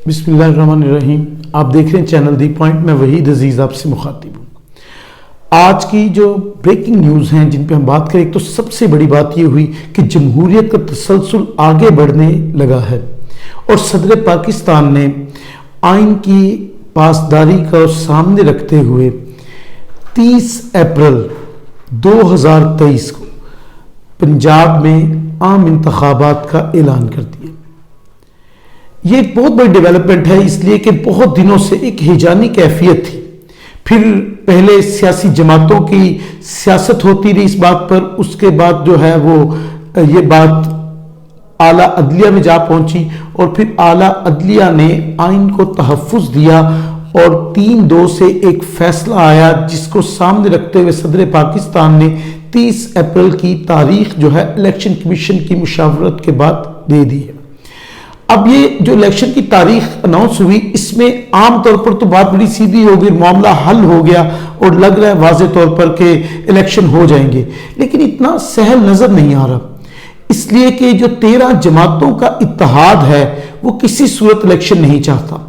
बिस्मिल्लाहिर्रहमानिर्रहीम। आप देख रहे हैं चैनल दी पॉइंट। मैं वहीद अजीज आपसे मुखातिब हूँ। आज की जो ब्रेकिंग न्यूज़ हैं जिन पे हम बात करें, तो सबसे बड़ी बात ये हुई कि जमहूरियत का तसलसल आगे बढ़ने लगा है और सदर पाकिस्तान ने आइन की पासदारी को सामने रखते हुए 30 अप्रैल 2023 को पंजाब में आम इंतखाबात का ऐलान कर दिया। ये एक बहुत बड़ी डेवलपमेंट है, इसलिए कि बहुत दिनों से एक हिजानी कैफियत थी। फिर पहले सियासी जमातों की सियासत होती रही इस बात पर, उसके बाद जो है वो ये बात आला अदलिया में जा पहुंची और फिर आला अदलिया ने आइन को तहफ़्फ़ुज़ दिया और 3-2 से एक फैसला आया जिसको सामने रखते हुए सदर पाकिस्तान ने 30 अप्रैल की तारीख जो है इलेक्शन कमीशन की मुशावरत के बाद दे दी है। अब ये जो इलेक्शन की तारीख अनाउंस हुई, इसमें आम तौर पर तो बात बड़ी सीधी हो गई, मामला हल हो गया और लग रहा है वाज़े तौर पर कि इलेक्शन हो जाएंगे, लेकिन इतना सहल नजर नहीं आ रहा, इसलिए कि जो 13 जमातों का इत्तेहाद है वो किसी सूरत इलेक्शन नहीं चाहता।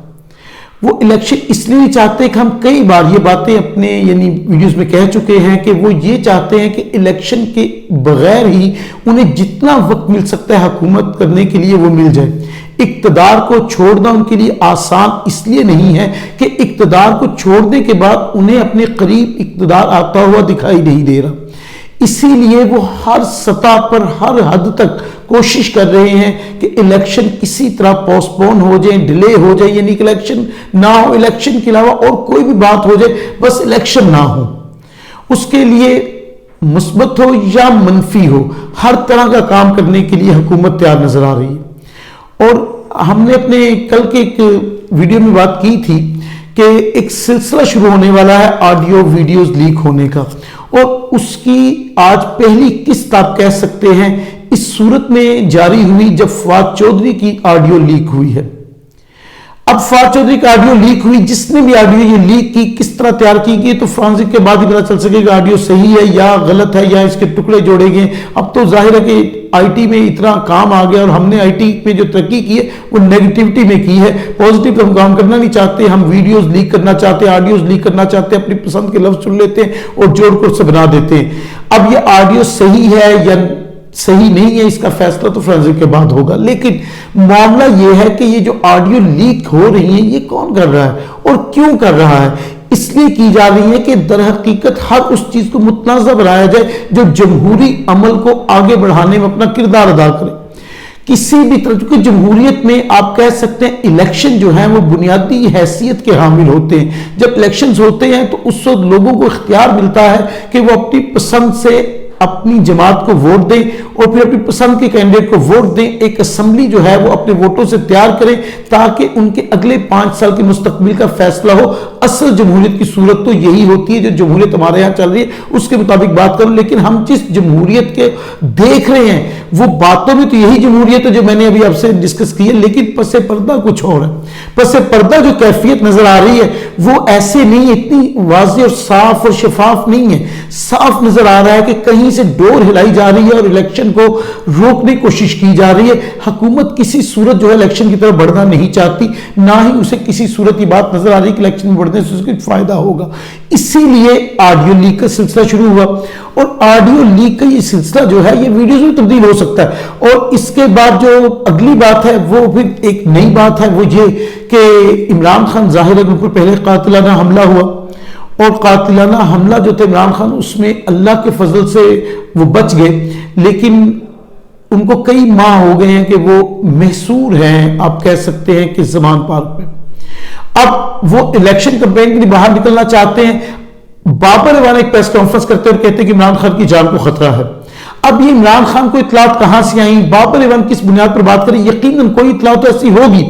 वो इलेक्शन इसलिए नहीं चाहते कि हम कई बार ये बातें अपने वीडियोस में कह चुके हैं कि वो ये चाहते हैं कि इलेक्शन के बगैर ही उन्हें जितना वक्त मिल सकता है हुकूमत करने के लिए वो मिल जाए। इक्तदार को छोड़ना उनके लिए आसान इसलिए नहीं है कि इक्तदार को छोड़ने के बाद उन्हें अपने करीब इक्तदार आता हुआ दिखाई नहीं दे रहा, इसीलिए वो हर सतह पर हर हद तक कोशिश कर रहे हैं कि इलेक्शन किसी तरह पोस्टपोन हो जाए, डिले हो जाए, यानी कि इलेक्शन ना हो, इलेक्शन के अलावा और कोई भी बात हो जाए, बस इलेक्शन ना हो। उसके लिए मुस्बत हो या मनफी हो, हर तरह का काम करने के लिए हुकूमत तैयार नजर आ रही है। और हमने अपने कल के एक वीडियो में बात की थी कि एक सिलसिला शुरू होने वाला है ऑडियो वीडियोस लीक होने का, और उसकी आज पहली किस्त आप कह सकते हैं इस सूरत में जारी हुई जब फवाद चौधरी की ऑडियो लीक हुई है। अब फवाद चौधरी की ऑडियो लीक हुई, जिसने भी ऑडियो ये लीक की, किस तरह तैयार की गई, तो फोरेंसिक के बाद ही पता चल सकेगा ऑडियो सही है या गलत है या इसके टुकड़े जोड़े गए। अब तो जाहिर है कि आईटी में इतना काम आ गया और हमने आईटी में जो तरक्की की है वो नेगेटिविटी में की है, पॉजिटिव तो हम काम करना नहीं चाहते। हम वीडियोस लीक करना चाहते हैं, ऑडियोज लीक करना चाहते हैं, अपनी पसंद के लफ्ज चुन लेते हैं और जोड़ कर से बना देते हैं। अब ये ऑडियो सही है या सही नहीं है, इसका फैसला तो फोरेंसिक के बाद होगा, लेकिन मामला यह है कि ये जो ऑडियो लीक हो रही है ये कौन कर रहा है और क्यों कर रहा है। इसलिए की जा रही है कि दर हकीकत हर उस चीज को मुतनाज़ा बनाया जाए जो जमहूरी अमल को आगे बढ़ाने में अपना किरदार अदा करे। किसी भी तरह की जमहूरियत में आप कह सकते हैं इलेक्शन जो है वो बुनियादी हैसियत के हामिल होते हैं। जब इलेक्शंस होते हैं तो उस वक्त लोगों को इख्तियार मिलता है कि वो अपनी पसंद से अपनी जमात को वोट दें और फिर अपनी पसंद के कैंडिडेट को वोट दें। एक असेंबली जो है वो अपने वोटों से तैयार करें ताकि उनके अगले 5 साल के मुस्तकबिल का फैसला हो। असल जमहूरियत की सूरत तो यही होती है, जो जमहूरियत हमारे यहाँ चल रही है उसके मुताबिक बात करूं। लेकिन हम जिस जमहूरियत के देख रहे हैं वो बातों में तो यही जमहूरियत है जो मैंने अभी आपसे डिस्कस की है, लेकिन पसे पर्दा कुछ और है। पसे पर्दा जो कैफियत नजर आ रही है वो ऐसे नहीं है, इतनी वाज़ेह और साफ और शफाफ नहीं है। साफ नजर आ रहा है कि कहीं से डोर हिलाई जा रही है और इलेक्शन को रोकने की कोशिश की जा रही है। हुकूमत किसी सूरत जो है इलेक्शन की तरफ बढ़ना नहीं चाहती, ना ही उसे किसी सूरत की बात नजर आ रही कि इलेक्शन में बढ़ने से उसको फायदा होगा। इसीलिए ऑडियो लीक का सिलसिला शुरू हुआ और ऑडियो लीक का ये सिलसिला जो है ये वीडियोस में तब्दील हो सकता है। और इसके बाद जो अगली बात है वो फिर एक नई बात है, वो ये कि इमरान खान जाहिर है उन पर पहले कातिलाना हमला हुआ और कातिलाना हमला जो था इमरान खान उसमें अल्लाह के फजल से वो बच गए, लेकिन उनको कई माह हो गए हैं कि वो महसूर हैं, आप कह सकते हैं कि ज़मान पार्क में। अब वो इलेक्शन कैंपेन के लिए बाहर निकलना चाहते हैं। बाबर इवान एक प्रेस कॉन्फ्रेंस करते और कहते हैं कि इमरान खान की जान को खतरा है। अब ये इमरान खान को इतलात कहां से आई, बाबर इवान किस बुनियाद पर बात करें, यकीनन कोई इतलात तो ऐसी होगी।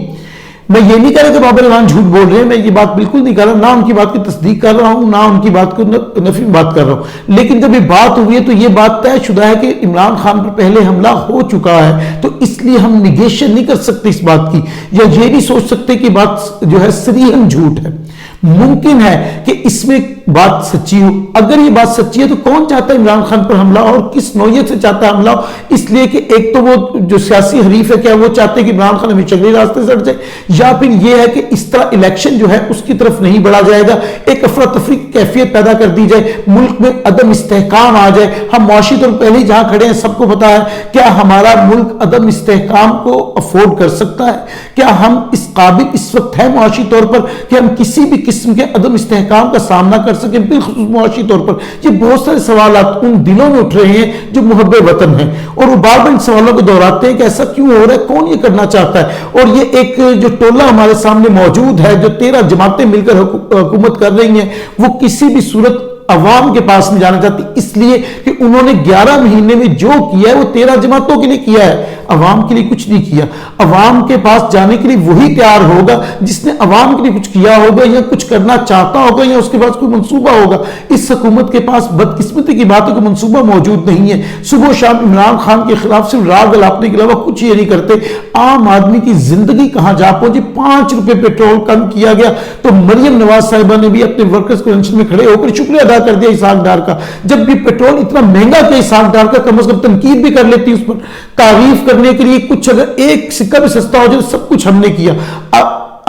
मैं ये नहीं कह रहा कि बाबर इवान झूठ बोल रहे हैं, मैं ये बात बिल्कुल नहीं कर रहा, ना उनकी बात की तस्दीक कर रहा हूं ना उनकी बात को नफी में बात कर रहा हूं। लेकिन जब ये बात हुई है तो ये बात तयशुदा है कि इमरान खान पर पहले हमला हो चुका है, तो इसलिए हम निगेशन नहीं कर सकते इस बात की, या ये नहीं सोच सकते कि बात जो है सरीहन झूठ है। मुमकिन है कि इसमें बात सच्ची हो, अगर ये बात सच्ची है तो कौन चाहता है इमरान खान पर हमला और किस नौयत से चाहता है हमला? इसलिए कि एक तो वो जो सियासी हरीफ है क्या वो चाहते हैं कि इमरान खान हमेशा अगले रास्ते से हट जाए, या फिर ये है कि इस तरह इलेक्शन जो है उसकी तरफ नहीं बढ़ा जाएगा, एक अफरा तफरी की कैफियत पैदा कर दी जाए, मुल्क में अदम इस्तेहकाम आ जाए। हम मुआशी तौर पर पहले ही जहां खड़े हैं सबको पता है, क्या हमारा मुल्क अदम इस्तेहकाम को अफोर्ड कर सकता है? क्या हम इस काबिल इस वक्त है मुआशी तौर पर कि हम किसी भी किस्म के अदम इस्तेहकाम का सामना कर सकें? बिलखुसूस मुआशी तौर पर ये बहुत सारे सवाल उन दिलों में उठ रहे हैं जो मुहब्बे वतन हैं, और वो बार बार इन सवालों को दोहराते हैं कि ऐसा क्यों हो रहा है, कौन ये करना चाहता है? और ये एक जो टोला हमारे सामने मौजूद है, जो 13 जमातें मिलकर हुकूमत कर रही हैं, वो किसी भी सूरत अवाम के पास नहीं जाना चाहती, इसलिए कि उन्होंने 11 महीने में जो किया है वो 13 जमातों के लिए किया है, अवाम के लिए कुछ नहीं किया। अवाम के पास जाने के लिए वही तैयार होगा जिसने अवाम के लिए कुछ किया होगा या कुछ करना चाहता होगा या उसके पास कोई मंसूबा होगा। इस हुकूमत के पास बदकिस्मती की बात है कि मंसूबा मौजूद नहीं है। सुबह शाम इमरान खान के खिलाफ सिर्फ राग गलापने के अलावा कुछ ये नहीं करते। आम आदमी की जिंदगी कहां जा पहुंची? 5 रुपए पेट्रोल कम किया गया तो मरियम नवाज साहिबा ने भी अपने वर्कर्स कन्वेंशन में खड़े होकर शुक्रिया अदा कर दिया इसाक डार का। जब भी पेट्रोल इतना महंगा था इसाक डार का, कम से कम तनकीद भी कर लेती उस पर, तारीफ करने के लिए कुछ अगर एक सिक्का भी सस्ता हो जाए, सब कुछ हमने किया।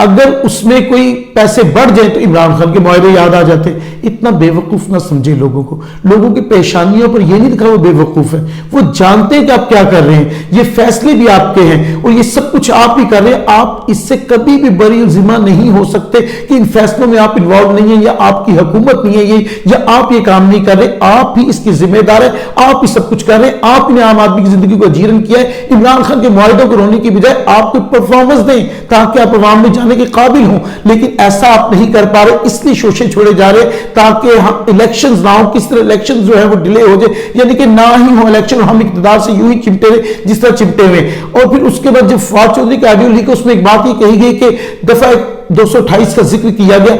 अगर उसमें कोई पैसे बढ़ जाए तो इमरान खान के मुआहदे याद आ जाते। इतना बेवकूफ ना समझे लोगों को, लोगों की पेशानियों पर यह नहीं दिखा वो बेवकूफ है, वो जानते हैं कि आप क्या कर रहे हैं, ये फैसले भी आपके हैं और ये सब कुछ आप ही कर रहे हैं। आप इससे कभी भी बरी जिम्मा नहीं हो सकते कि इन फैसलों में आप इन्वॉल्व नहीं है या आपकी हुकूमत नहीं है ये, या आप ये काम नहीं कर रहे, आप ही इसके जिम्मेदार है, आप ही सब कुछ कर रहे हैं। आपने आम आदमी की जिंदगी को अजीरन किया है। इमरान खान के मुआहदों को रोने की बजाय आप कोई परफॉर्मेंस दें ताकि आप अवाम में जाने के काबिल हों, लेकिन ऐसा आप नहीं कर पा रहे, इसलिए शोषे छोड़े जा रहे ताकि हम इलेक्शंस ना हो। किस तरह इलेक्शंस जो है वो डिले हो जाए, यानी कि ना ही हो इलेक्शन, हम इक़्तिदार से यूं ही चिमटे रहे जिस तरह चिमटे हुए। और फिर उसके बाद जब फवाद चौधरी का ऑडियो लीक, उसमें एक बात ही कही गई कि दफा 228 का जिक्र किया गया।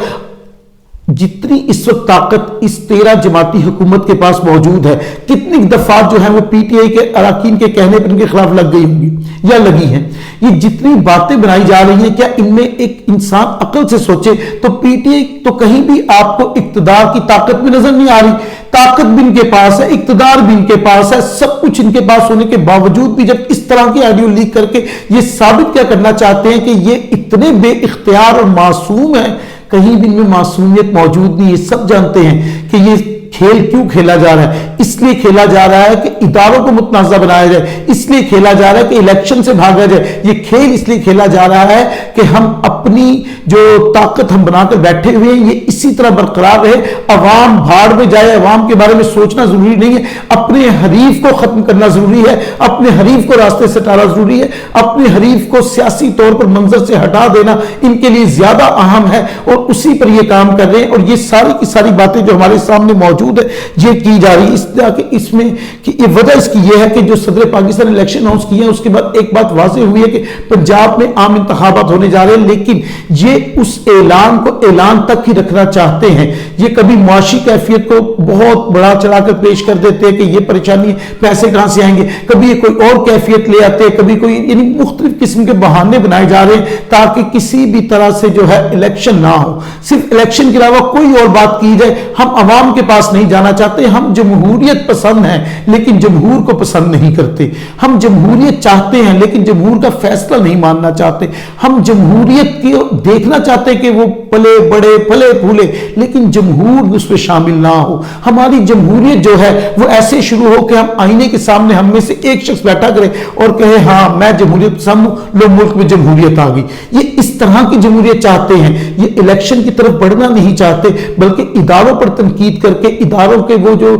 जितनी इस वक्त ताकत इस 13 जमाती हुकूमत के पास मौजूद है, कितनी दफात जो है वो पीटीआई के अरकान के कहने पर इनके खिलाफ लग गई होंगी या लगी हैं। ये जितनी बातें बनाई जा रही हैं, क्या इनमें एक इंसान अकल से सोचे तो पीटीआई तो कहीं भी आपको इक्तदार की ताकत भी नजर नहीं आ रही। ताकत भी इनके पास है, इक्तदार भी इनके पास है, सब कुछ इनके पास होने के बावजूद भी जब इस तरह की ऑडियो लीक करके ये साबित क्या करना चाहते हैं कि ये इतने बेइख्तियार और मासूम है, कहीं भी इनमें मासूमियत मौजूद नहीं है। सब जानते हैं कि ये खेल क्यों खेला जा रहा है, इसलिए खेला जा रहा है कि इदारों को मुतनाज़ा बनाया जाए, इसलिए खेला जा रहा है कि इलेक्शन से भागा जाए। ये खेल इसलिए खेला जा रहा है कि हम अपनी जो ताकत हम बनाकर बैठे हुए हैं ये इसी तरह बरकरार रहे। अवाम भाड़ में जाए, अवाम के बारे में सोचना जरूरी नहीं है, अपने हरीफ को खत्म करना जरूरी है, अपने हरीफ को रास्ते से हटाना जरूरी है, अपने हरीफ को सियासी तौर पर मंजर से हटा देना इनके लिए ज्यादा अहम है और उसी पर ये काम कर रहे हैं। और ये सारी की सारी बातें जो हमारे सामने मौजूद है ये की जा रही है। इसमें कि ये वजह इसकी ये है कि जो सदर पाकिस्तान इलेक्शन अनाउंस किए हैं उसके बाद एक बात वाज़ेह हुई है कि पंजाब में आम इंतखाबात होने जा रहे हैं, लेकिन ये उस ऐलान को ऐलान तक ही रखना चाहते हैं। ये कभी मुआशी कैफियत को बहुत बड़ा चढ़ाकर पेश कर देते हैं कि ये परेशानी है, पैसे कहां से आएंगे, कभी ये कोई और कैफियत ले आते हैं, कभी कोई, यानी मुख्तलिफ किस्म के बहाने बनाए जा रहे हैं ताकि किसी भी तरह से जो है इलेक्शन ना हो। सिर्फ इलेक्शन के अलावा कोई और बात की जाए, हम अवाम के पास नहीं जाना चाहते। हम जमहूरियत पसंद है लेकिन जमहूर को पसंद नहीं करते। हम जमहूरियत चाहते हैं लेकिन जमहूर का फैसला नहीं मानना चाहते। हम जमहूरियत को देखना चाहते हैं कि वो पले बड़े फले फूले, लेकिन जमहूर उसमें शामिल ना हो। हमारी जमहूरियत जो है वो ऐसे शुरू हो कि हम आईने के सामने हम में से एक शख्स बैठा करे और कहे हाँ मैं जमहूरियत पसंद हूं, लो मुल्क में जमहूरियत आ गई। ये इस तरह की जमहूरियत चाहते हैं। ये इलेक्शन की तरफ बढ़ना नहीं चाहते, बल्कि इदारों पर तनकीद करके, इदारों के वो जो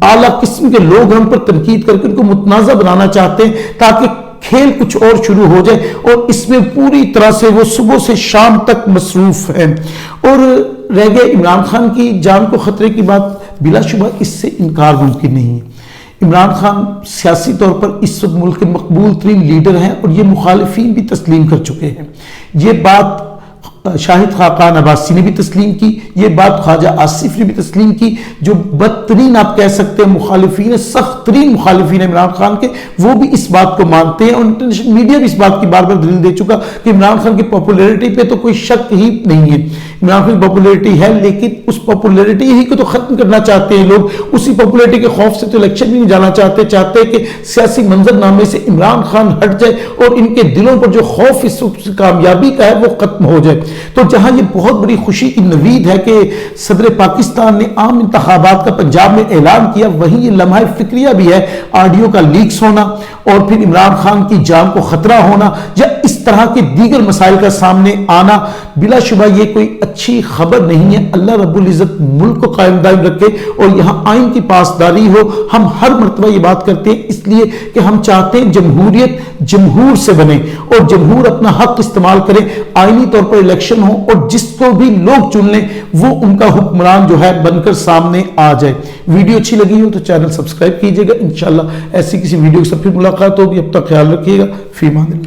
आला किस्म के लोग हैं उन पर तनकीद करके उनको मुतनाज़ा बनाना चाहते हैं ताकि खेल कुछ और शुरू हो जाए। और इसमें पूरी तरह से वो सुबह से शाम तक मसरूफ है। और रह गए इमरान खान की जान को खतरे की बात, बिलाशुबा इससे इनकार मुमकिन नहीं है। इमरान खान सियासी तौर पर इस वक्त मुल्क के मकबूल तरीन लीडर हैं और ये मुखालिफिन भी तस्लीम कर चुके हैं। ये बात शाहिद खाकान अब्बासी ने भी तस्लीम की, ये बात ख्वाजा आसिफ ने भी तस्लीम की, जो बदतरीन आप कह सकते हैं मुखालिफिन, सख्त तरीन मुखालिफिन इमरान खान के, वो भी इस बात को मानते हैं। और इंटरनेशनल मीडिया भी इस बात की बार बार दलील दे चुका कि इमरान खान की पॉपुलैरिटी पे तो कोई शक ही नहीं है। इमरान खान की पॉपुलैरिटी है, लेकिन उस पॉपुलैरिटी ही को तो खत्म करना चाहते हैं लोग। उसी पॉपुलैरिटी के खौफ से तो इलेक्शन भी नहीं जाना चाहते, चाहते हैं कि सियासी मंजरनामे से इमरान खान हट जाए और इनके दिलों पर जो खौफ इस कामयाबी का है वो खत्म हो जाए। तो जहां ये बहुत बड़ी खुशी की नवीद है कि सदर पाकिस्तान ने आम इंतखाबात का पंजाब में ऐलान किया, वहीं ये लम्हा फिक्रिया भी है ऑडियो का लीक्स होना और फिर इमरान खान की जान को खतरा होना या इस तरह के दीगर मसाइल का सामने आना। बिलाशुबा ये कोई अच्छी खबर नहीं है। अल्लाह रब्बुल इज्जत मुल्क को कायम दायम रखे और यहां आइन की पासदारी हो। हम हर मर्तबा ये बात करते हैं इसलिए कि हम चाहते हैं जमहूरियत जमहूर से बने और जमहूर अपना हक इस्तेमाल करे, आईनी तौर पर इलेक्शन हो और जिसको भी लोग चुन लें वो उनका हुक्मरान जो है बनकर सामने आ जाए। वीडियो अच्छी लगी हो तो चैनल सब्सक्राइब कीजिएगा। इंशाल्लाह ऐसी किसी वीडियो से फिर मुलाकात होगी। अब तक ख्याल रखिएगा। फी अमान अल्लाह।